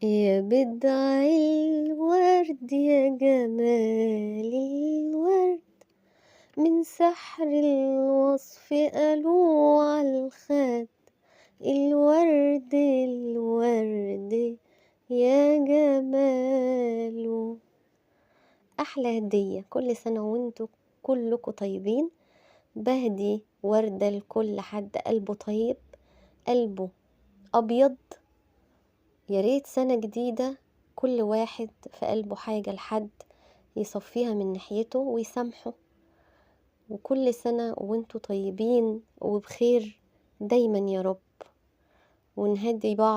يا بدع الورد يا جمال الورد، من سحر الوصف قالوا عالخد، الورد الورد يا جماله. أحلى هدية كل سنة وانتوا كلكوا طيبين. بهدي وردة لكل حد قلبه طيب، قلبه أبيض. ياريت سنة جديدة كل واحد في قلبه حاجة لحد يصفيها من ناحيته ويسامحه. وكل سنة وانتوا طيبين وبخير دايما يا رب، ونهدي بعض